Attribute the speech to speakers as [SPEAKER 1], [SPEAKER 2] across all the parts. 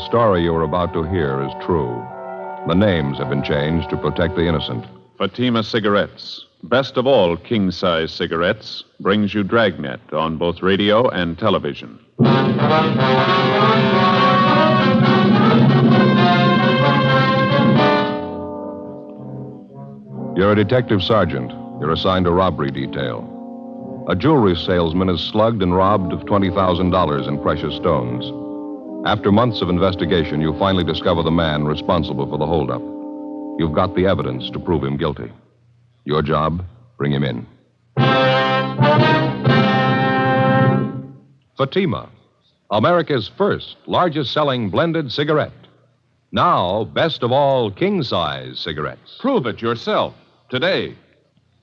[SPEAKER 1] the story you are about to hear is true. The names have been changed to protect the innocent.
[SPEAKER 2] Fatima Cigarettes, best of all king-size cigarettes, brings you Dragnet on both radio and television.
[SPEAKER 1] You're a detective sergeant. You're assigned to robbery detail. A jewelry salesman is slugged and robbed of $20,000 in precious stones. After months of investigation, you finally discover the man responsible for the holdup. You've got the evidence to prove him guilty. Your job, bring him in. Fatima, America's first largest-selling blended cigarette. Now, best of all king-size cigarettes.
[SPEAKER 2] Prove it yourself today.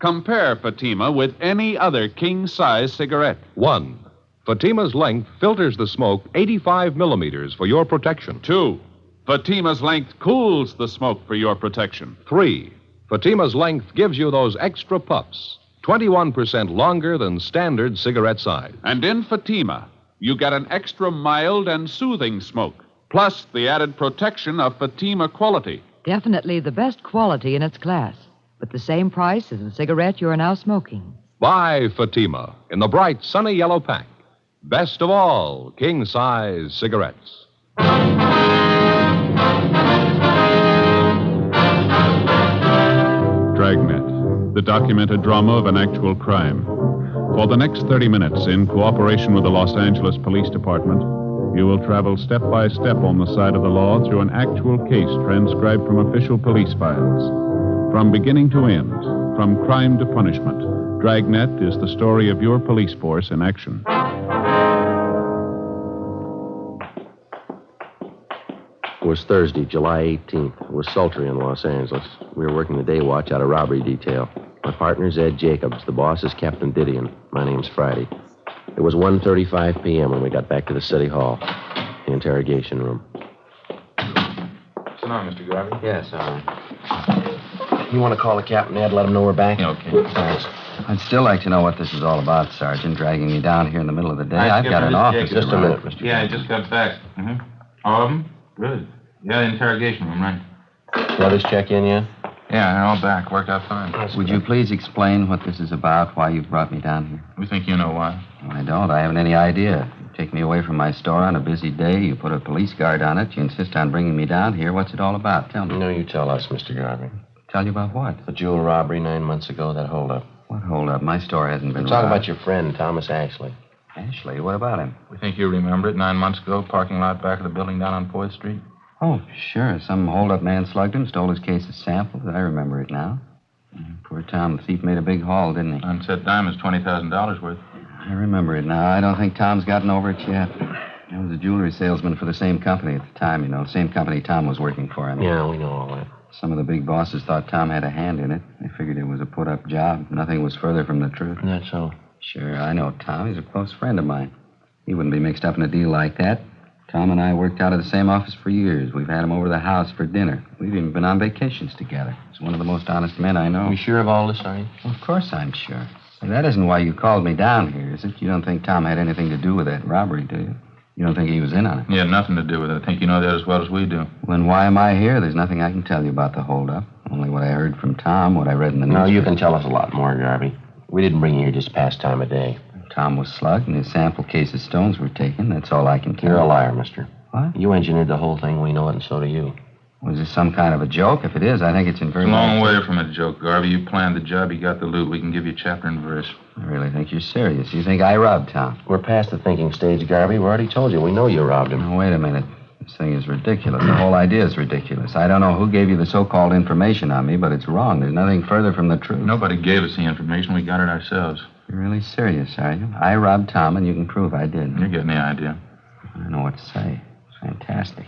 [SPEAKER 2] Compare Fatima with any other king-size cigarette.
[SPEAKER 1] 1. Fatima's length filters the smoke 85 millimeters for your protection.
[SPEAKER 2] 2. Fatima's length cools the smoke for your protection.
[SPEAKER 1] 3. Fatima's length gives you those extra puffs, 21% longer than standard cigarette size.
[SPEAKER 2] And in Fatima, you get an extra mild and soothing smoke, plus the added protection of Fatima quality.
[SPEAKER 3] Definitely the best quality in its class, but the same price as the cigarette you are now smoking.
[SPEAKER 1] Buy Fatima in the bright, sunny yellow pack. Best of all king-size cigarettes.
[SPEAKER 2] Dragnet, the documented drama of an actual crime. For the next 30 minutes, in cooperation with the Los Angeles Police Department, you will travel step by step on the side of the law through an actual case transcribed from official police files. From beginning to end, from crime to punishment, Dragnet is the story of your police force in action.
[SPEAKER 4] It was Thursday, July 18th. It was sultry in Los Angeles. We were working the day watch out of robbery detail. My partner's Ed Jacobs. The boss is Captain Didion. My name's Friday. It was 1:35 p.m. when we got back to the city hall, the interrogation room.
[SPEAKER 5] Sit down, Mr. Garvey.
[SPEAKER 4] Yes, all right. You want to call the captain, Ed? Let him know we're back?
[SPEAKER 5] Yeah, okay.
[SPEAKER 4] Thanks.
[SPEAKER 6] I'd still like to know what this is all about, Sergeant, dragging me down here in the middle of the day. I've got an office.
[SPEAKER 4] Just a minute, Mr.
[SPEAKER 5] Yeah, I just got back. Mm-hmm. All of them? Good. Yeah, the interrogation room, right.
[SPEAKER 4] The others check in yet?
[SPEAKER 5] Yeah, they're all back. Worked out fine.
[SPEAKER 6] Would you please explain what this is about, why you've brought me down here?
[SPEAKER 5] We think you know why.
[SPEAKER 6] Well, I don't. I haven't any idea. You take me away from my store on a busy day. You put a police guard on it. You insist on bringing me down here. What's it all about? Tell me.
[SPEAKER 4] No, you tell us, Mr. Garvey.
[SPEAKER 6] Tell you about what?
[SPEAKER 4] The jewel robbery 9 months ago, that holdup.
[SPEAKER 6] What holdup? My store hasn't been
[SPEAKER 4] We're talking
[SPEAKER 6] robbed.
[SPEAKER 4] about your friend, Thomas Ashley.
[SPEAKER 6] Ashley, what about him?
[SPEAKER 5] We think you remember it 9 months ago, parking lot back of the building down on 4th Street.
[SPEAKER 6] Oh, sure. Some hold-up man slugged him, stole his case of samples. I remember it now. Poor Tom, the thief made a big haul, didn't he?
[SPEAKER 5] Unset diamonds, $20,000 worth.
[SPEAKER 6] I remember it now. I don't think Tom's gotten over it yet. I was a jewelry salesman for the same company at the time, you know. Same company Tom was working for.
[SPEAKER 4] Yeah, we know all that.
[SPEAKER 6] Some of the big bosses thought Tom had a hand in it. They figured it was a put-up job. Nothing was further from the truth.
[SPEAKER 4] That's so.
[SPEAKER 6] Sure, I know Tom. He's a close friend of mine. He wouldn't be mixed up in a deal like that. Tom and I worked out of the same office for years. We've had him over the house for dinner. We've even been on vacations together. He's one of the most honest men I know.
[SPEAKER 4] Are you sure of all this, are you?
[SPEAKER 6] Well, of course I'm sure. Hey, that isn't why you called me down here, is it? You don't think Tom had anything to do with that robbery, do you? You don't think he was in on it?
[SPEAKER 5] He had nothing to do with it. I think you know that as well as we do.
[SPEAKER 6] Then why am I here? There's nothing I can tell you about the holdup. Only what I heard from Tom, what I read in the news.
[SPEAKER 4] No, you can tell us a lot more, Garvey. We didn't bring you here just past time of day.
[SPEAKER 6] Tom was slugged and his sample case of stones were taken. That's all I can tell you.
[SPEAKER 4] You're a liar, mister.
[SPEAKER 6] What?
[SPEAKER 4] You engineered the whole thing. We know it, and so do you.
[SPEAKER 6] Was this some kind of a joke? If it is, I think it's in very...
[SPEAKER 5] It's a long way from a joke, Garvey. You planned the job. You got the loot. We can give you chapter and verse.
[SPEAKER 6] I really think you're serious. You think I robbed Tom?
[SPEAKER 4] We're past the thinking stage, Garvey. We already told you. We know you robbed him.
[SPEAKER 6] Now, wait a minute. This thing is ridiculous. The whole idea is ridiculous. I don't know who gave you the so-called information on me, but it's wrong. There's nothing further from the truth.
[SPEAKER 5] Nobody gave us the information. We got it ourselves.
[SPEAKER 6] You're really serious, are you? I robbed Tom, and you can prove I did.
[SPEAKER 5] You're getting the idea.
[SPEAKER 6] I don't know what to say. It's fantastic.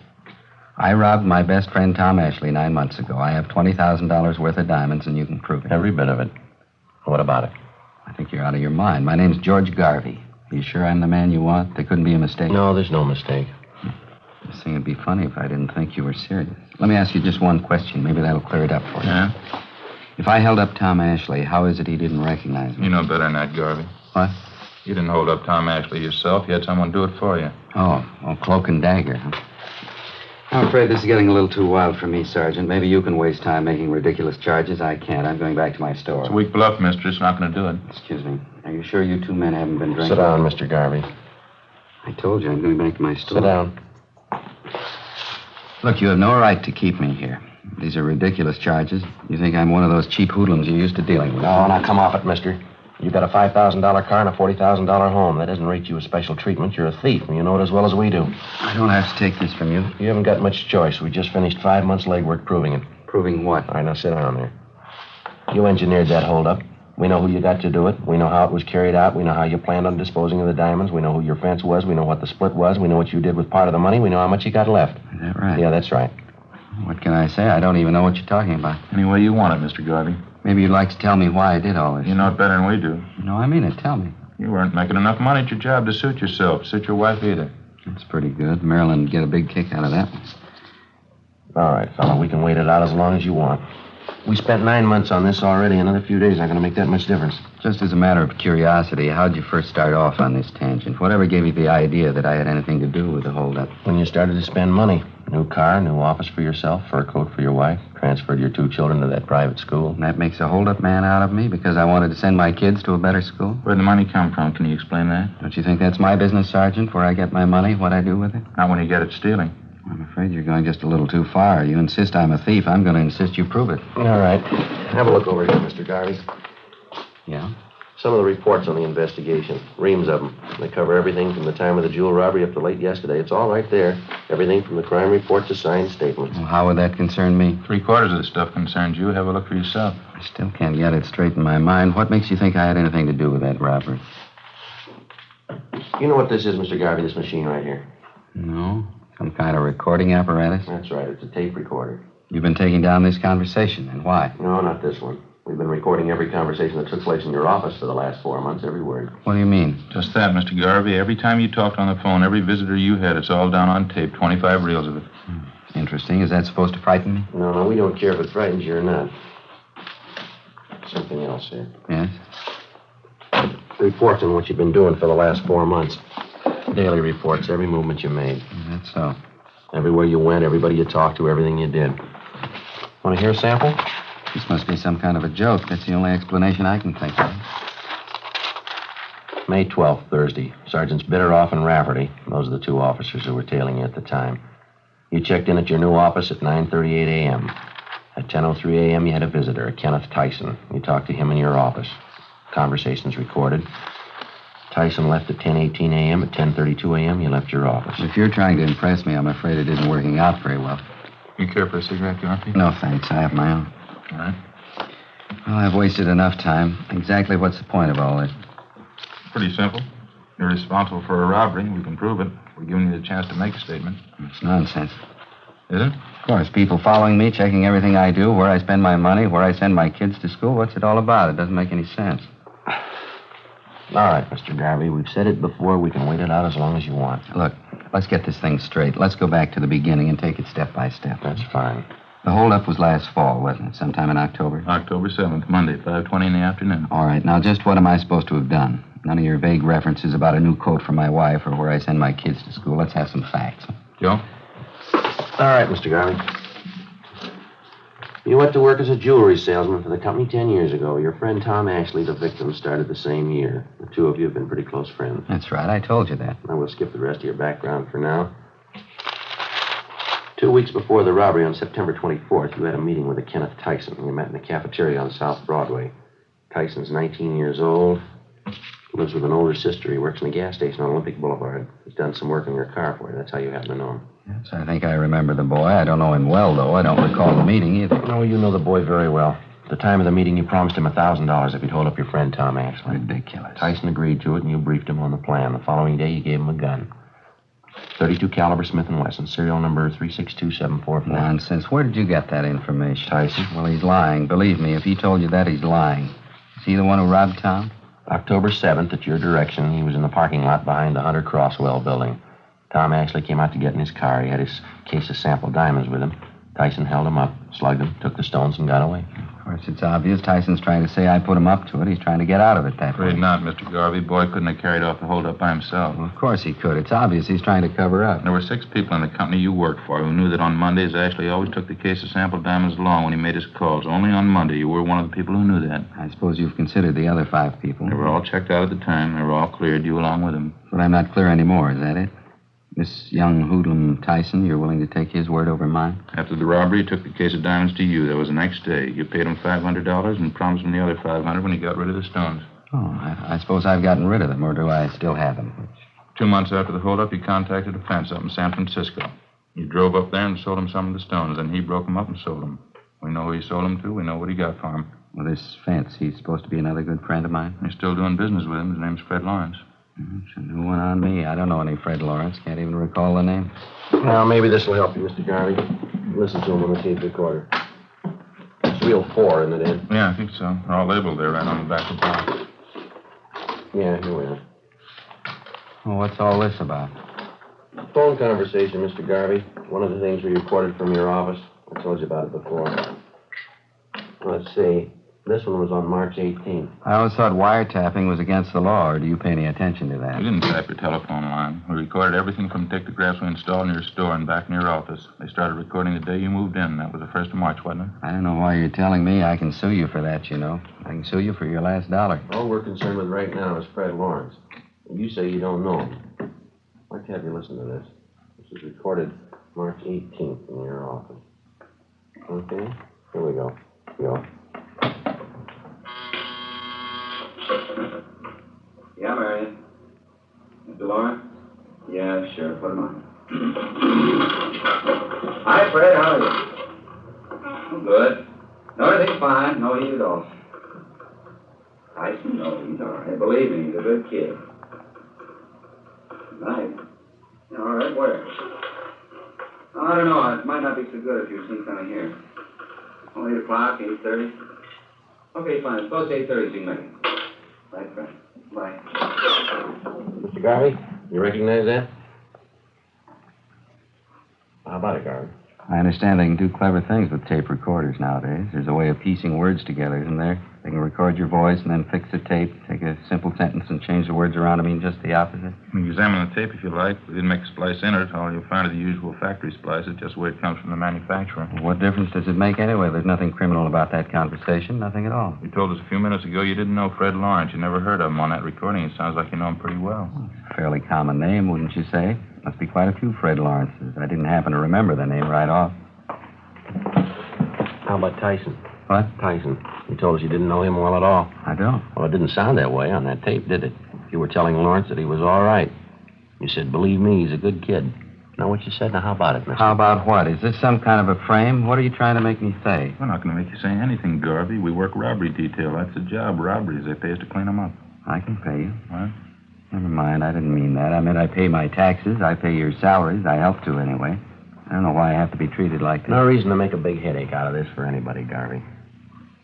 [SPEAKER 6] I robbed my best friend Tom Ashley 9 months ago. I have $20,000 worth of diamonds, and you can prove it.
[SPEAKER 4] Every bit of it. What about it?
[SPEAKER 6] I think you're out of your mind. My name's George Garvey. Are you sure I'm the man you want? There couldn't be a mistake.
[SPEAKER 4] No, there's no mistake.
[SPEAKER 6] This thing would be funny if I didn't think you were serious. Let me ask you just one question. Maybe that'll clear it up for you.
[SPEAKER 5] Yeah?
[SPEAKER 6] If I held up Tom Ashley, how is it he didn't recognize me?
[SPEAKER 5] You know better than that, Garvey.
[SPEAKER 6] What?
[SPEAKER 5] You didn't hold up Tom Ashley yourself. You had someone do it for you.
[SPEAKER 6] Oh, cloak and dagger, huh? I'm afraid this is getting a little too wild for me, Sergeant. Maybe you can waste time making ridiculous charges. I can't. I'm going back to my store.
[SPEAKER 5] It's a weak bluff, mister. It's not going to do it.
[SPEAKER 6] Excuse me. Are you sure you two men haven't been drinking?
[SPEAKER 4] Sit down, Mr. Garvey.
[SPEAKER 6] I told you I'm going back to my store.
[SPEAKER 4] Sit down.
[SPEAKER 6] Look, you have no right to keep me here. These are ridiculous charges. You think I'm one of those cheap hoodlums you're used to dealing with.
[SPEAKER 4] No, now come off it, mister. You got a $5,000 car and a $40,000 home. That doesn't rate you with special treatment. You're a thief, and you know it as well as we do.
[SPEAKER 6] I don't have to take this from you.
[SPEAKER 4] You haven't got much choice. We just finished 5 months legwork proving it.
[SPEAKER 6] Proving what?
[SPEAKER 4] All right, now sit down there. You engineered that holdup. We know who you got to do it. We know how it was carried out. We know how you planned on disposing of the diamonds. We know who your fence was. We know what the split was. We know what you did with part of the money. We know how much you got left.
[SPEAKER 6] Is that right?
[SPEAKER 4] Yeah, that's right.
[SPEAKER 6] What can I say? I don't even know what you're talking about.
[SPEAKER 5] Any way you want it, Mr. Garvey.
[SPEAKER 6] Maybe you'd like to tell me why I did all this.
[SPEAKER 5] You know it better than we do.
[SPEAKER 6] No, I mean it. Tell me.
[SPEAKER 5] You weren't making enough money at your job to suit yourself, suit your wife either.
[SPEAKER 6] That's pretty good. Marilyn would get a big kick out of that one.
[SPEAKER 4] All right, fella, we can wait it out as long as you want. We spent 9 months on this already. Another few days aren't going to make that much difference.
[SPEAKER 6] Just as a matter of curiosity, how'd you first start off on this tangent? Whatever gave you the idea that I had anything to do with the holdup?
[SPEAKER 4] When you started to spend money. New car, new office for yourself, fur coat for your wife, transferred your 2 children to that private school.
[SPEAKER 6] And that makes a holdup man out of me because I wanted to send my kids to a better school?
[SPEAKER 5] Where'd the money come from? Can you explain that?
[SPEAKER 6] Don't you think that's my business, Sergeant, where I get my money, what I do with it?
[SPEAKER 5] Not when you get it stealing.
[SPEAKER 6] I'm afraid you're going just a little too far. You insist I'm a thief. I'm going to insist you prove it.
[SPEAKER 4] All right. Have a look over here, Mr. Garvey.
[SPEAKER 6] Yeah?
[SPEAKER 4] Some of the reports on the investigation. Reams of them. They cover everything from the time of the jewel robbery up to late yesterday. It's all right there. Everything from the crime report to signed statements.
[SPEAKER 6] Well, how would that concern me?
[SPEAKER 5] 3/4 of the stuff concerns you. Have a look for yourself.
[SPEAKER 6] I still can't get it straight in my mind. What makes you think I had anything to do with that robbery?
[SPEAKER 4] You know what this is, Mr. Garvey, this machine right here?
[SPEAKER 6] No? Some kind of recording apparatus?
[SPEAKER 4] That's right. It's a tape recorder.
[SPEAKER 6] You've been taking down this conversation, and why?
[SPEAKER 4] No, not this one. We've been recording every conversation that took place in your office for the last 4 months, every word.
[SPEAKER 6] What do you mean?
[SPEAKER 5] Just that, Mr. Garvey. Every time you talked on the phone, every visitor you had, it's all down on tape. 25 reels of it.
[SPEAKER 6] Interesting. Is that supposed to frighten me?
[SPEAKER 4] No, we don't care if it frightens you or not. Something else here.
[SPEAKER 6] Yes?
[SPEAKER 4] Reports on what you've been doing for the last 4 months. Daily reports, every movement you made.
[SPEAKER 6] That's so.
[SPEAKER 4] Everywhere you went, everybody you talked to, everything you did. Want to hear a sample?
[SPEAKER 6] This must be some kind of a joke. That's the only explanation I can think of.
[SPEAKER 4] May 12th, Thursday. Sergeants Bitteroff and Rafferty. Those are the 2 officers who were tailing you at the time. You checked in at your new office at 9:38 a.m. At 10:03 a.m., you had a visitor, Kenneth Tyson. You talked to him in your office. Conversations recorded. Tyson left at 10:18 a.m. At 10:32 a.m., you left your office.
[SPEAKER 6] If you're trying to impress me, I'm afraid it isn't working out very well.
[SPEAKER 5] You care for a cigarette, Garvey?
[SPEAKER 6] No, thanks. I have my own.
[SPEAKER 5] All right.
[SPEAKER 6] Well, I've wasted enough time. Exactly what's the point of all this?
[SPEAKER 5] Pretty simple. You're responsible for a robbery. We can prove it. We're giving you the chance to make a statement.
[SPEAKER 6] It's nonsense.
[SPEAKER 5] Is it?
[SPEAKER 6] Of course, people following me, checking everything I do, where I spend my money, where I send my kids to school. What's it all about? It doesn't make any sense.
[SPEAKER 4] All right, Mr. Garvey, we've said it before. We can wait it out as long as you want.
[SPEAKER 6] Look, let's get this thing straight. Let's go back to the beginning and take it step by step.
[SPEAKER 4] That's fine.
[SPEAKER 6] The holdup was last fall, wasn't it? Sometime in October?
[SPEAKER 5] October 7th, Monday, 5:20 in the afternoon.
[SPEAKER 6] All right, now just what am I supposed to have done? None of your vague references about a new coat for my wife or where I send my kids to school. Let's have some facts.
[SPEAKER 5] Joe?
[SPEAKER 4] All right, Mr. Garvey. You went to work as a jewelry salesman for the company 10 years ago. Your friend Tom Ashley, the victim, started the same year. The 2 of you have been pretty close friends.
[SPEAKER 6] That's right, I told you that.
[SPEAKER 4] I will skip the rest of your background for now. 2 weeks before the robbery on September 24th, you had a meeting with a Kenneth Tyson. You met in the cafeteria on South Broadway. Tyson's 19 years old. Lives with an older sister. He works in a gas station on Olympic Boulevard. He's done some work on your car for you. That's how you happen to know him.
[SPEAKER 6] Yes, I think I remember the boy. I don't know him well, though. I don't recall the meeting either.
[SPEAKER 4] No, you know the boy very well. At the time of the meeting, you promised him $1,000 if he'd hold up your friend Tom Ashley.
[SPEAKER 6] Ridiculous.
[SPEAKER 4] Tyson agreed to it, and you briefed him on the plan. The following day, you gave him a gun. .32 caliber Smith & Wesson, serial number 362744.
[SPEAKER 6] Nonsense. Where did you get that information?
[SPEAKER 4] Tyson.
[SPEAKER 6] Well, he's lying. Believe me, if he told you that, he's lying. Is he the one who robbed Tom?
[SPEAKER 4] October 7th, at your direction, he was in the parking lot behind the Hunter Crosswell building. Tom Ashley came out to get in his car. He had his case of sample diamonds with him. Tyson held him up, slugged him, took the stones, and got away.
[SPEAKER 6] Of course, it's obvious. Tyson's trying to say I put him up to it. He's trying to get out of it that way.
[SPEAKER 5] Afraid not, Mr. Garvey. Boy couldn't have carried off the holdup by himself.
[SPEAKER 6] Well, of course he could. It's obvious he's trying to cover up.
[SPEAKER 5] There were 6 people in the company you worked for who knew that on Mondays Ashley always took the case of sample diamonds along when he made his calls. Only on Monday you were one of the people who knew that.
[SPEAKER 6] I suppose you've considered the other 5 people.
[SPEAKER 5] They were all checked out at the time. They were all cleared, you along with them.
[SPEAKER 6] But I'm not clear anymore, is that it? This young hoodlum Tyson, you're willing to take his word over mine?
[SPEAKER 5] After the robbery, he took the case of diamonds to you. That was the next day. You paid him $500 and promised him the other $500 when he got rid of the stones.
[SPEAKER 6] Oh, I suppose I've gotten rid of them, or do I still have them?
[SPEAKER 5] 2 months after the holdup, you contacted a fence up in San Francisco. You drove up there and sold him some of the stones, and he broke them up and sold them. We know who he sold them to. We know what he got for them.
[SPEAKER 6] Well, this Fence, he's supposed to be another good friend of mine.
[SPEAKER 5] You're still doing business with him. His name's Fred Lawrence.
[SPEAKER 6] It's a new one on me. I don't know any Fred Lawrence. Can't even recall the name.
[SPEAKER 4] Well, maybe this will help you, Mr. Garvey. Listen to him on the tape recorder. It's reel 4, isn't it, Ed?
[SPEAKER 5] Yeah, I think so. They're all labeled there right on the back of the box.
[SPEAKER 4] Yeah, here we are.
[SPEAKER 6] Well, what's all this about?
[SPEAKER 4] Phone conversation, Mr. Garvey. One of the things we recorded from your office. I told you about it before. Let's see. This one was on March 18th.
[SPEAKER 6] I always thought wiretapping was against the law, or do you pay any attention to that?
[SPEAKER 5] We didn't tap your telephone line. We recorded everything from dictographs we installed in your store and back in your office. They started recording the day you moved in. That was the 1st of March, wasn't it?
[SPEAKER 6] I don't know why you're telling me. I can sue you for that, you know. I can sue you for your last dollar.
[SPEAKER 4] All we're concerned with right now is Fred Lawrence. You say you don't know him. I'd like to have you listen to this. This was recorded March 18th in your office. Okay? Here we go. Go.
[SPEAKER 7] Yeah, Marion. Mr. Lawrence? Yeah, sure. Put him on. Hi, Fred. How are you? I'm good. No, everything's fine. No heat at all. Tyson? No, he's all right. Believe me, he's a good kid. Nice. All right, where? I don't know. It might not be so good if you're seen kind of here. Oh, 8 o'clock, 8:30? Okay, fine. Suppose 8:30 so you can make it. Right, Fred. Bye.
[SPEAKER 4] Mr. Garvey, you recognize that? How about it, Garvey?
[SPEAKER 6] I understand they can do clever things with tape recorders nowadays. There's a way of piecing words together, isn't there? They can record your voice and then fix the tape, take a simple sentence and change the words around to mean just the opposite.
[SPEAKER 5] You can examine the tape if you like. We didn't make a splice in it. All you'll find are the usual factory splices, just the way it comes from the manufacturer.
[SPEAKER 6] What difference does it make anyway? There's nothing criminal about that conversation, nothing at all.
[SPEAKER 5] You told us a few minutes ago you didn't know Fred Lawrence. You never heard of him on that recording. It sounds like you know him pretty well.
[SPEAKER 6] It's a fairly common name, wouldn't you say? Must be quite a few Fred Lawrences. I didn't happen to remember the name right off.
[SPEAKER 4] How about Tyson?
[SPEAKER 6] What?
[SPEAKER 4] Tyson. You told us you didn't know him well at all.
[SPEAKER 6] I don't.
[SPEAKER 4] Well, it didn't sound that way on that tape, did it? You were telling Lawrence that he was all right. You said, believe me, he's a good kid. Now, what you said, now how about it, mister?
[SPEAKER 6] How about what? Is this some kind of a frame? What are you trying to make me say?
[SPEAKER 5] We're not going to make you say anything, Garvey. We work robbery detail. That's the job, robberies. They pay us to clean them up.
[SPEAKER 6] I can pay you.
[SPEAKER 5] What?
[SPEAKER 6] Never mind, I didn't mean that. I meant I pay my taxes, I pay your salaries. I help to, anyway. I don't know why I have to be treated like this.
[SPEAKER 4] No reason to make a big headache out of this for anybody, Garvey.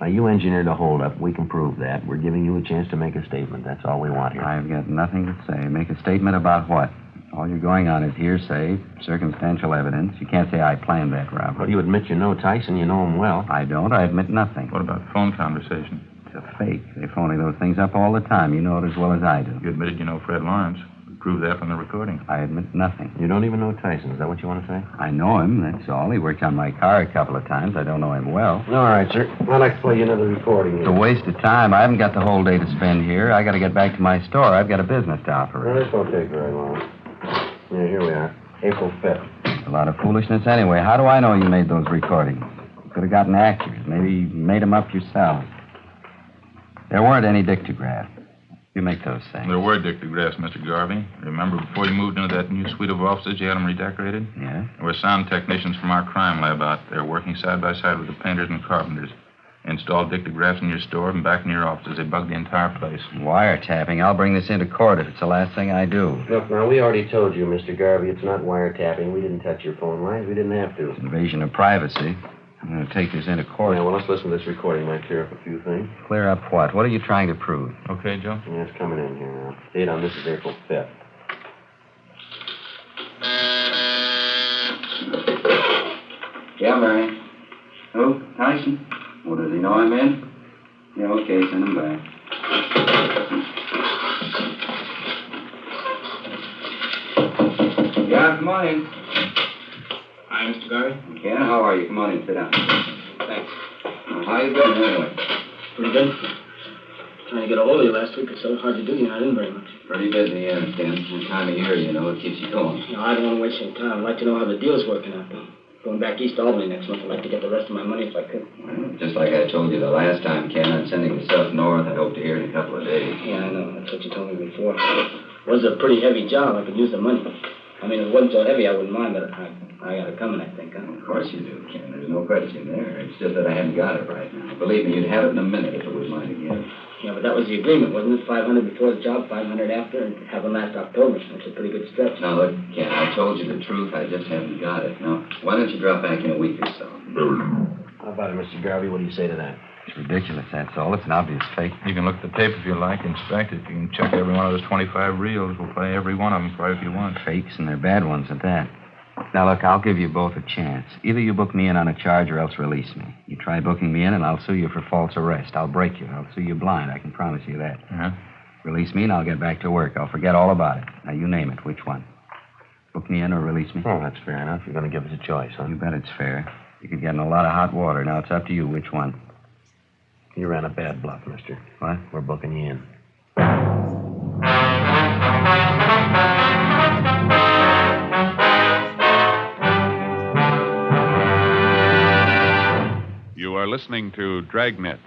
[SPEAKER 4] Now, you engineered a holdup. We can prove that. We're giving you a chance to make a statement. That's all we want here.
[SPEAKER 6] I've got nothing to say. Make a statement about what? All you're going on is hearsay, circumstantial evidence. You can't say I planned that robbery.
[SPEAKER 4] Well, you admit you know Tyson. You know him well.
[SPEAKER 6] I don't. I admit nothing.
[SPEAKER 5] What about the phone conversation?
[SPEAKER 6] It's a fake. They're phoning those things up all the time. You know it as well as I do.
[SPEAKER 5] You admitted you know Fred Lawrence. We proved that from the recording.
[SPEAKER 6] I admit nothing.
[SPEAKER 4] You don't even know Tyson. Is that what you want to say?
[SPEAKER 6] I know him, that's all. He worked on my car a couple of times. I don't know him well.
[SPEAKER 4] All right, sir. I'd like to play you another recording.
[SPEAKER 6] It's a waste of time. I haven't got the whole day to spend here. I got to get back to my store. I've got a business to
[SPEAKER 4] Well,
[SPEAKER 6] operate.
[SPEAKER 4] this won't take very long. Yeah, here we are. April 5th.
[SPEAKER 6] A lot of foolishness anyway. How do I know you made those recordings? You could have gotten actors. Maybe you made them up yourself. There weren't any dictographs. You make those things.
[SPEAKER 5] There were dictographs, Mr. Garvey. Remember, before you moved into that new suite of offices, you had them redecorated?
[SPEAKER 6] Yeah?
[SPEAKER 5] There were sound technicians from our crime lab out there working side by side with the painters and carpenters. They installed dictographs in your store and back in your offices. They bugged the entire place.
[SPEAKER 6] Wiretapping. I'll bring this into court if it's the last thing I do.
[SPEAKER 4] Look, now, we already told you, Mr. Garvey, it's not wiretapping. We didn't touch your phone lines. We didn't have to.
[SPEAKER 6] It's invasion of privacy. I'm going to take this into court.
[SPEAKER 4] Yeah, well, let's listen to this recording. Might clear up a few things.
[SPEAKER 6] Clear up what? What are you trying to prove?
[SPEAKER 5] Okay, Joe?
[SPEAKER 4] Yeah, it's coming in here now. Date on this is April 5th.
[SPEAKER 7] Yeah, Marion. Who? Tyson? Well, does he know I'm in? Yeah, okay, send him back. Yeah, come on in.
[SPEAKER 8] Hi, Mr. Garvey.
[SPEAKER 7] Ken, how are you? Come on in, sit down.
[SPEAKER 8] Thanks.
[SPEAKER 7] Well, how you been anyway?
[SPEAKER 8] Pretty good. Trying to get a hold of you last week. It's so hard to do. You're not in very much.
[SPEAKER 7] Pretty busy, yeah, Ken. This time of year, you know, it keeps you going.
[SPEAKER 8] No, I don't want to waste any time. I'd like to know how the deal's working out, though. Going back east to Albany next month. I'd like to get the rest of my money if I could.
[SPEAKER 7] Well, just like I told you the last time, Ken, I'm sending the stuff north. I hope to hear in a couple of days.
[SPEAKER 8] Yeah, I know. That's what you told me before. It was a pretty heavy job. I could use the money. I mean, if it wasn't so heavy, I wouldn't mind, but I got it coming, I think. Huh?
[SPEAKER 7] Of course you do, Ken. There's no question there. It's just that I haven't got it right now. Believe me, you'd have it in a minute if it was mine again.
[SPEAKER 8] Yeah, but that was the agreement, wasn't it? 500 before the job, 500 after, and have them last October. That's a pretty good stretch.
[SPEAKER 7] Now, look, Ken, I told you the truth. I just haven't got it. Now, why don't you drop back in a week or so?
[SPEAKER 4] How about it, Mr. Garvey? What do you say to that?
[SPEAKER 6] It's ridiculous, that's all. It's an obvious fake.
[SPEAKER 5] You can look at the tape if you like, inspect it. You can check every one of those 25 reels. We'll play every one of them for you if you want.
[SPEAKER 6] Fakes, and they're bad ones at that. Now, look, I'll give you both a chance. Either you book me in on a charge or else release me. You try booking me in, and I'll sue you for false arrest. I'll break you. I'll sue you blind. I can promise you that.
[SPEAKER 5] Uh-huh.
[SPEAKER 6] Release me, and I'll get back to work. I'll forget all about it. Now, you name it. Which one? Book me in or release me?
[SPEAKER 4] Oh, that's fair enough. You're going to give us a choice, huh?
[SPEAKER 6] You bet it's fair. You could get in a lot of hot water. Now, it's up to you. Which one?
[SPEAKER 4] You ran a bad bluff, mister.
[SPEAKER 6] What?
[SPEAKER 4] We're booking you in.
[SPEAKER 2] You are listening to Dragnet,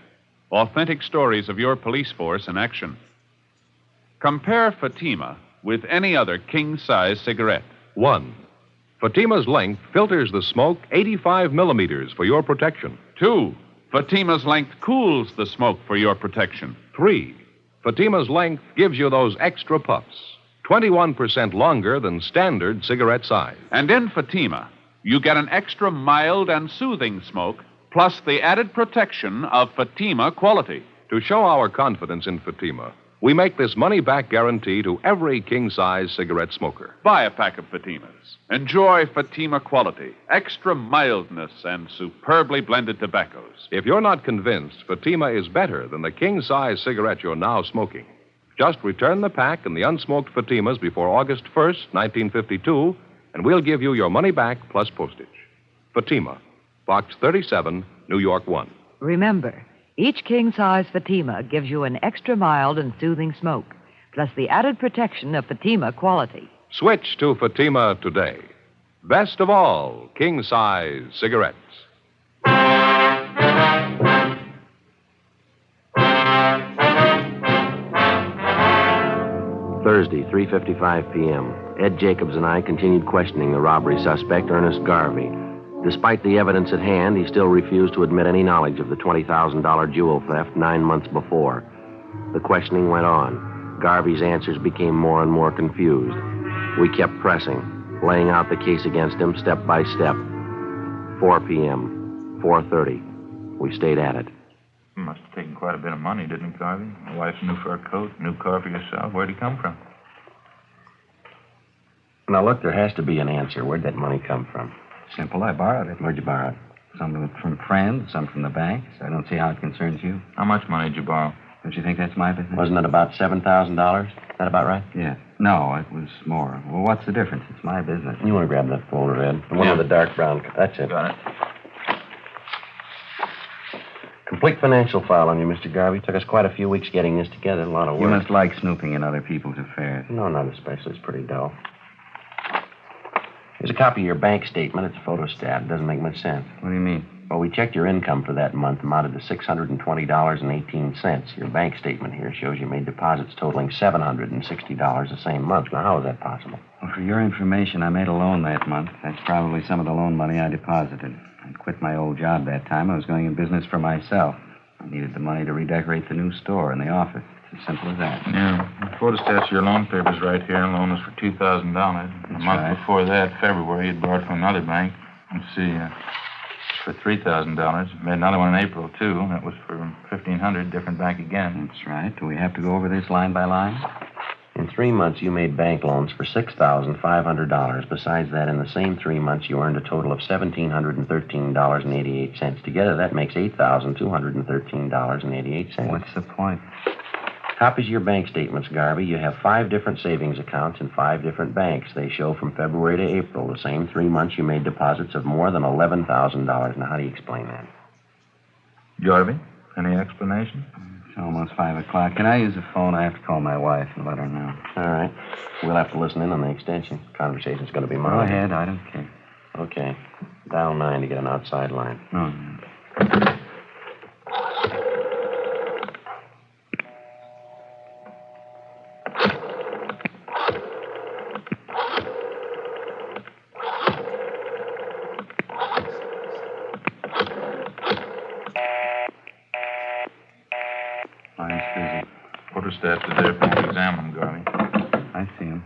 [SPEAKER 2] authentic stories of your police force in action. Compare Fatima with any other king-size cigarette.
[SPEAKER 1] 1. Fatima's length filters the smoke 85 millimeters for your protection.
[SPEAKER 2] 2. Fatima's length cools the smoke for your protection.
[SPEAKER 1] 3. Fatima's length gives you those extra puffs, 21% longer than standard cigarette size.
[SPEAKER 2] And in Fatima, you get an extra mild and soothing smoke, plus the added protection of Fatima quality.
[SPEAKER 1] To show our confidence in Fatima, we make this money-back guarantee to every king-size cigarette smoker.
[SPEAKER 2] Buy a pack of Fatimas. Enjoy Fatima quality, extra mildness, and superbly blended tobaccos.
[SPEAKER 1] If you're not convinced Fatima is better than the king-size cigarette you're now smoking, just return the pack and the unsmoked Fatimas before August 1st, 1952, and we'll give you your money back plus postage. Fatima, Box 37, New York 1.
[SPEAKER 3] Remember, each king-size Fatima gives you an extra mild and soothing smoke, plus the added protection of Fatima quality.
[SPEAKER 1] Switch to Fatima today. Best of all, king-size cigarettes.
[SPEAKER 4] Thursday, 3:55 p.m. Ed Jacobs and I continued questioning the robbery suspect, Ernest Garvey. Despite the evidence at hand, he still refused to admit any knowledge of the $20,000 jewel theft 9 months before. The questioning went on. Garvey's answers became more and more confused. We kept pressing, laying out the case against him step by step. 4 p.m., 4:30. We stayed at it.
[SPEAKER 5] You must have taken quite a bit of money, didn't it, Garvey? A wife's new fur coat, new car for yourself. Where'd he come from?
[SPEAKER 4] Now, look, there has to be an answer. Where'd that money come from?
[SPEAKER 6] Simple. I borrowed it.
[SPEAKER 4] Where'd you borrow it?
[SPEAKER 6] Some from friends, some from the banks. I don't see how it concerns you.
[SPEAKER 5] How much money did you borrow?
[SPEAKER 6] Don't you think that's my business?
[SPEAKER 4] Wasn't it about $7,000? Is that about right?
[SPEAKER 6] Yeah. No, it was more. Well, what's the difference? It's my business.
[SPEAKER 4] You want to grab that folder, Ed? The one
[SPEAKER 5] Yeah.
[SPEAKER 4] with the dark brown. That's it.
[SPEAKER 5] Got it.
[SPEAKER 4] Complete financial file on you, Mr. Garvey. Took us quite a few wews getting this together. A lot of work.
[SPEAKER 6] You must like snooping in other people's affairs.
[SPEAKER 4] No, not especially. It's pretty dull. Here's a copy of your bank statement. It's a photostat. It doesn't make much sense.
[SPEAKER 6] What do you mean?
[SPEAKER 4] Well, we checked your income for that month, amounted to $620.18. Your bank statement here shows you made deposits totaling $760 the same month. Now, how is that possible?
[SPEAKER 6] Well, for your information, I made a loan that month. That's probably some of the loan money I deposited. I quit my old job that time. I was going in business for myself. I needed the money to redecorate the new store and the office. It's as simple as that.
[SPEAKER 5] Yeah. The photostats of your loan papers right here. Loan was for $2,000. A month
[SPEAKER 6] right.
[SPEAKER 5] before that, February, you'd borrowed from another bank. Let's see, for $3,000. Made another one in April, too. That was for $1,500, different bank again.
[SPEAKER 6] That's right. Do we have to go over this line by line?
[SPEAKER 4] In 3 months, you made bank loans for $6,500. Besides that, in the same 3 months, you earned a total of $1,713.88. Together, that makes $8,213.88.
[SPEAKER 6] What's the point?
[SPEAKER 4] Copies of your bank statements, Garvey. You have 5 different savings accounts in 5 different banks. They show from February to April, the same 3 months, you made deposits of more than $11,000. Now, how do you explain that?
[SPEAKER 5] Garvey, any explanation?
[SPEAKER 6] It's almost 5 o'clock. Can I use the phone? I have to call my wife and let her know.
[SPEAKER 4] All right. We'll have to listen in on the extension. Conversation's going to be mine.
[SPEAKER 6] Go ahead. I don't care.
[SPEAKER 4] Okay. Dial 9 to get an outside line.
[SPEAKER 6] No. Line's busy.
[SPEAKER 5] Quarterstaff is there for him to examine him, Garvey.
[SPEAKER 6] I see him.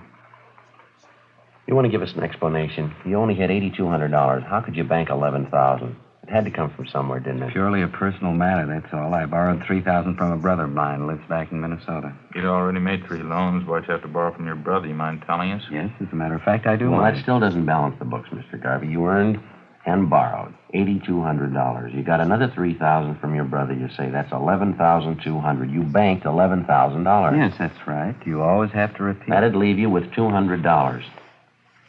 [SPEAKER 4] You want to give us an explanation? You only had $8,200. How could you bank $11,000? It had to come from somewhere, didn't it?
[SPEAKER 6] Purely a personal matter, that's all. I borrowed $3,000 from a brother of mine who lives back in Minnesota.
[SPEAKER 5] You'd already made 3 loans. Why'd you have to borrow from your brother? You mind telling us?
[SPEAKER 6] Yes, as a matter of fact, I do.
[SPEAKER 4] Well,
[SPEAKER 6] mind.
[SPEAKER 4] that still doesn't balance the books, Mr. Garvey. You earned and borrowed $8,200. You got another $3,000 from your brother, you say. That's $11,200. You banked $11,000.
[SPEAKER 6] Yes, that's right. You always have to repeat.
[SPEAKER 4] That'd leave you with $200.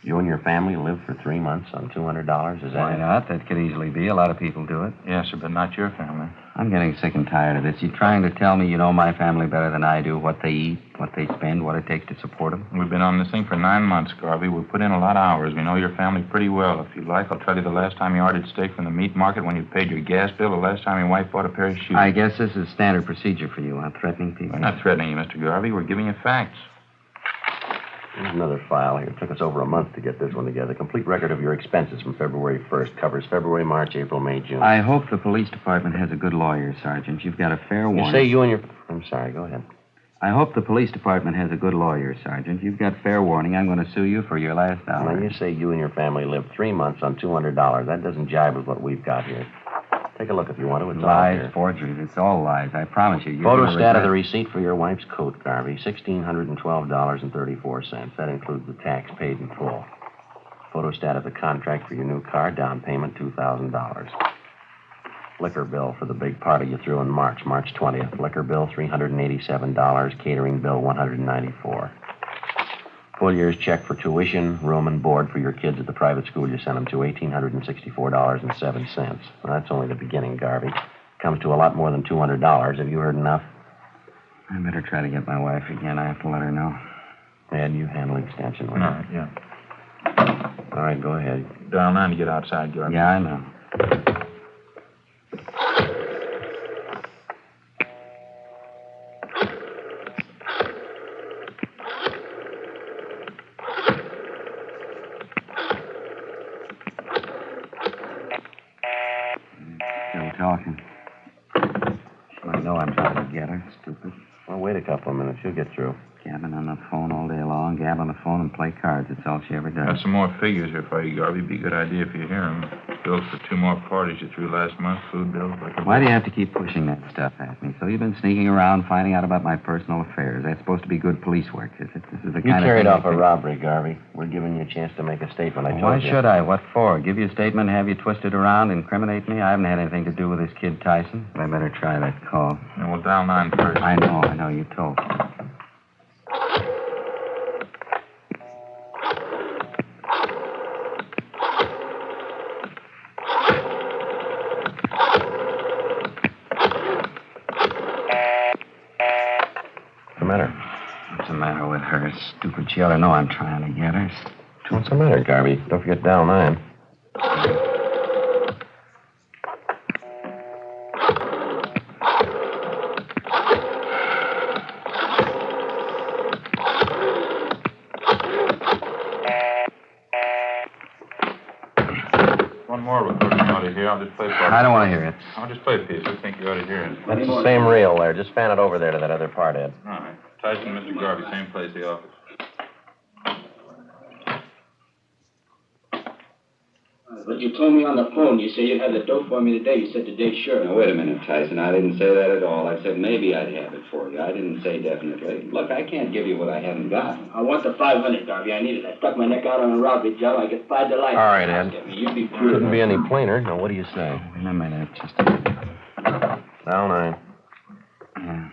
[SPEAKER 4] You and your family live for 3 months on $200? Is that
[SPEAKER 6] Why
[SPEAKER 4] it?
[SPEAKER 6] not? That could easily be. A lot of people do it.
[SPEAKER 5] Yes, sir, but not your family.
[SPEAKER 6] I'm getting sick and tired of this. You're trying to tell me you know my family better than I do, what they eat, what they spend, what it takes to support them.
[SPEAKER 5] We've been on this thing for 9 months, Garvey. We've put in a lot of hours. We know your family pretty well. If you like, I'll tell you the last time you ordered steak from the meat market when you paid your gas bill, the last time your wife bought a pair of shoes.
[SPEAKER 6] I guess this is standard procedure for you, huh? Threatening people.
[SPEAKER 5] We're not threatening you, Mr. Garvey. We're giving you facts.
[SPEAKER 4] Here's another file here. It took us over a month to get this one together. Complete record of your expenses from February 1st. Covers February, March, April, May, June.
[SPEAKER 6] I hope the police department has a good lawyer, Sergeant. You've got a fair warning.
[SPEAKER 4] You say you and your... I'm sorry, go ahead.
[SPEAKER 6] I hope the police department has a good lawyer, Sergeant. You've got fair warning. I'm going to sue you for your last
[SPEAKER 4] Now,
[SPEAKER 6] dollar.
[SPEAKER 4] you say you and your family lived 3 months on $200. That doesn't jibe with what we've got here. Take a look if you want to. It's all
[SPEAKER 6] Lies,
[SPEAKER 4] here.
[SPEAKER 6] forgeries. It's all lies. I promise you. You're gonna
[SPEAKER 4] Photostat of the
[SPEAKER 6] regret-
[SPEAKER 4] receipt for your wife's coat, Garvey. $1,612.34. That includes the tax paid in full. Photostat of the contract for your new car. Down payment, $2,000. Liquor bill for the big party you threw in March, March 20th. Liquor bill, $387. Catering bill, $194. Full year's check for tuition, room, and board for your kids at the private school you sent them to, $1,864.07. Well, that's only the beginning, Garvey. Comes to a lot more than $200. Have you heard enough?
[SPEAKER 6] I better try to get my wife again. I have to let her know.
[SPEAKER 4] And you handle extension, will
[SPEAKER 5] All
[SPEAKER 4] you?
[SPEAKER 5] right, yeah.
[SPEAKER 4] All right, go ahead.
[SPEAKER 5] Dial 9 to get outside, Garvey.
[SPEAKER 6] Yeah, I know. Still talking. She might know I'm trying to get her. Stupid.
[SPEAKER 4] Well, wait a couple of minutes. She'll get through.
[SPEAKER 6] Gabbing on the phone all day long. Gab on the phone and play cards. That's all she ever does.
[SPEAKER 5] Got some more figures here for you, Garvey. Be a good idea if you hear them. Bills for 2 more parties you threw last month. Food bills, liquor
[SPEAKER 6] Why do
[SPEAKER 5] bills.
[SPEAKER 6] you have to keep pushing that stuff at me? So you've been sneaking around, finding out about my personal affairs. That's supposed to be good police work, is it? This is the
[SPEAKER 4] You
[SPEAKER 6] kind
[SPEAKER 4] carried
[SPEAKER 6] of
[SPEAKER 4] off
[SPEAKER 6] thing
[SPEAKER 4] a
[SPEAKER 6] I
[SPEAKER 4] robbery, Garvey. We're giving you a chance to make a statement. I told
[SPEAKER 6] Why
[SPEAKER 4] you.
[SPEAKER 6] should I? What for? Give you a statement, have you twisted around, incriminate me? I haven't had anything to do with this kid Tyson. I better try that call.
[SPEAKER 5] And we'll dial 9 first.
[SPEAKER 6] I know. You told me.
[SPEAKER 4] What's the matter?
[SPEAKER 6] What's the matter with her? Stupid. She ought to know I'm trying to get her.
[SPEAKER 4] What's the matter, Garvey? Don't forget dial 9.
[SPEAKER 5] One more recording you ought to hear. I'll just play part.
[SPEAKER 6] I don't want to hear it.
[SPEAKER 5] I'll just play a piece. I think you ought to hear it.
[SPEAKER 4] That's the same reel there. Just fan it over there to that other part, Ed.
[SPEAKER 5] All right. Tyson, Mr. Garvey, same place, the office.
[SPEAKER 8] But you told me on the phone, you said you'd have the dope for me today. You said today, sure.
[SPEAKER 7] Now, wait a minute, Tyson. I didn't say that at all. I said maybe I'd have it for you. I didn't say definitely. Look, I can't give you what I haven't got.
[SPEAKER 8] I want the 500, Garvey. I need it. I stuck my neck out on a robbery job. I get 5 to life.
[SPEAKER 4] All right, Ed.
[SPEAKER 8] You'd be
[SPEAKER 4] Couldn't be any plainer. Now, what do you say?
[SPEAKER 6] Wait a minute, just a minute.
[SPEAKER 4] Down 9.
[SPEAKER 6] Yeah.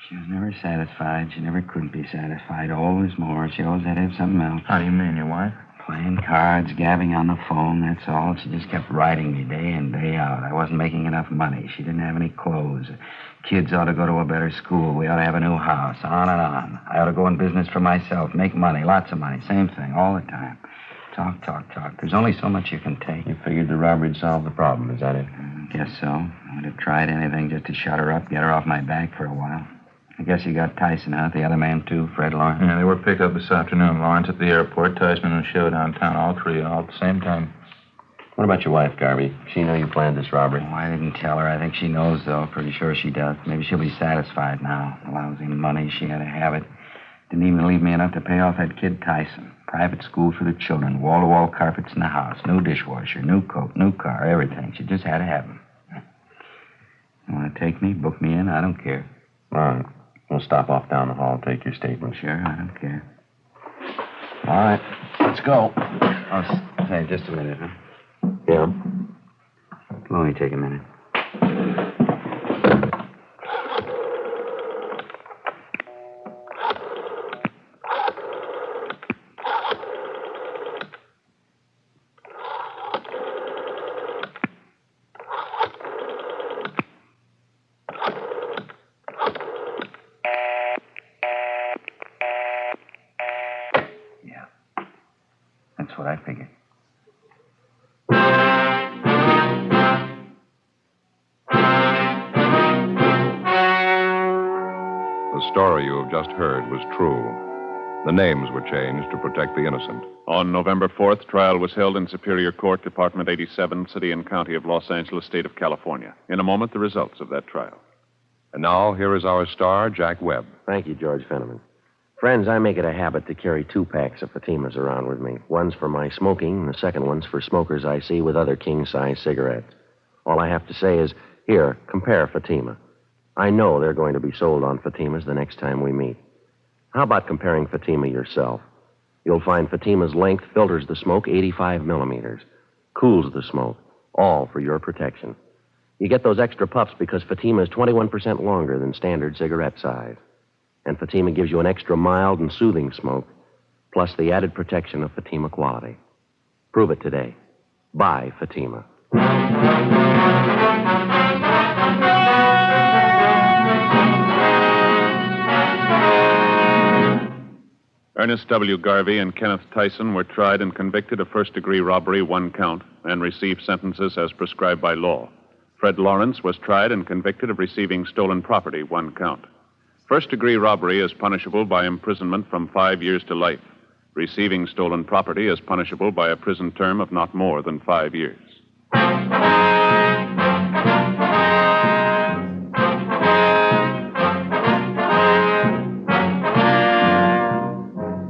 [SPEAKER 6] She was never satisfied. She never could be satisfied. Always more. She always had to have something else.
[SPEAKER 9] How do you mean, your wife?
[SPEAKER 6] Playing cards, gabbing on the phone, that's all. She just kept writing me day in, day out. I wasn't making enough money. She didn't have any clothes. Kids ought to go to a better school. We ought to have a new house. On and on. I ought to go in business for myself, make money, lots of money. Same thing, all the time. Talk, talk, talk. There's only so much you can take.
[SPEAKER 4] You figured the robbery'd solve the problem, is that it?
[SPEAKER 6] Guess so. I would have tried anything just to shut her up, get her off my back for a while. I guess you got Tyson, huh? The other man, too, Fred Lawrence?
[SPEAKER 5] Yeah, they were picked up this afternoon. Lawrence at the airport, Tyson and Show downtown, all three, all at the same time.
[SPEAKER 4] What about your wife, Garvey? She know you planned this robbery.
[SPEAKER 6] Oh, I didn't tell her. I think she knows, though. Pretty sure she does. Maybe she'll be satisfied now. The lousy money, she had to have it. Didn't even leave me enough to pay off that kid Tyson. Private school for the children. Wall-to-wall carpets in the house. New dishwasher, new coat, new car, everything. She just had to have them. You want to take me, book me in? I don't care.
[SPEAKER 4] All right. We'll stop off down the hall, take your statement.
[SPEAKER 6] Sure, I don't care.
[SPEAKER 4] All right. Let's go.
[SPEAKER 6] Oh, say, just a minute, huh?
[SPEAKER 4] Yeah.
[SPEAKER 6] It'll only take a minute. That's what I figured.
[SPEAKER 1] The story you have just heard was true. The names were changed to protect the innocent.
[SPEAKER 2] On November 4th, trial was held in Superior Court, Department 87, City and County of Los Angeles, State of California. In a moment, the results of that trial.
[SPEAKER 1] And now, here is our star, Jack Webb.
[SPEAKER 4] Thank you, George Fenneman. Friends, I make it a habit to carry 2 packs of Fatimas around with me. One's for my smoking, and the second one's for smokers I see with other king-size cigarettes. All I have to say is, here, compare Fatima. I know they're going to be sold on Fatimas the next time we meet. How about comparing Fatima yourself? You'll find Fatima's length filters the smoke 85 millimeters, cools the smoke, all for your protection. You get those extra puffs because Fatima is 21% longer than standard cigarette size. And Fatima gives you an extra mild and soothing smoke, plus the added protection of Fatima quality. Prove it today. Buy Fatima.
[SPEAKER 2] Ernest W. Garvey and Kenneth Tyson were tried and convicted of first-degree robbery, 1 count, and received sentences as prescribed by law. Fred Lawrence was tried and convicted of receiving stolen property, 1 count. First-degree robbery is punishable by imprisonment from 5 years to life. Receiving stolen property is punishable by a prison term of not more than 5 years.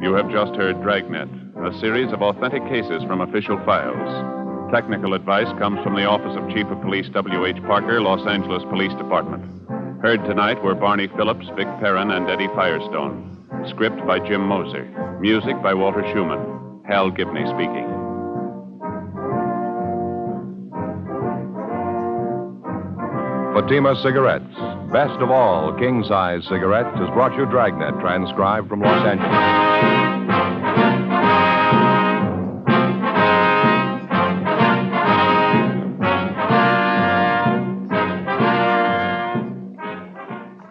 [SPEAKER 2] You have just heard Dragnet, a series of authentic cases from official files. Technical advice comes from the Office of Chief of Police W.H. Parker, Los Angeles Police Department. Heard tonight were Barney Phillips, Vic Perrin, and Eddie Firestone. Script by Jim Moser. Music by Walter Schumann. Hal Gibney speaking.
[SPEAKER 1] Fatima Cigarettes, best of all king-size cigarettes, has brought you Dragnet, transcribed from Los Angeles.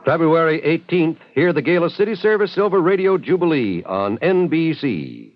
[SPEAKER 10] February 18th, hear the Gala City Service Silver Radio Jubilee on NBC.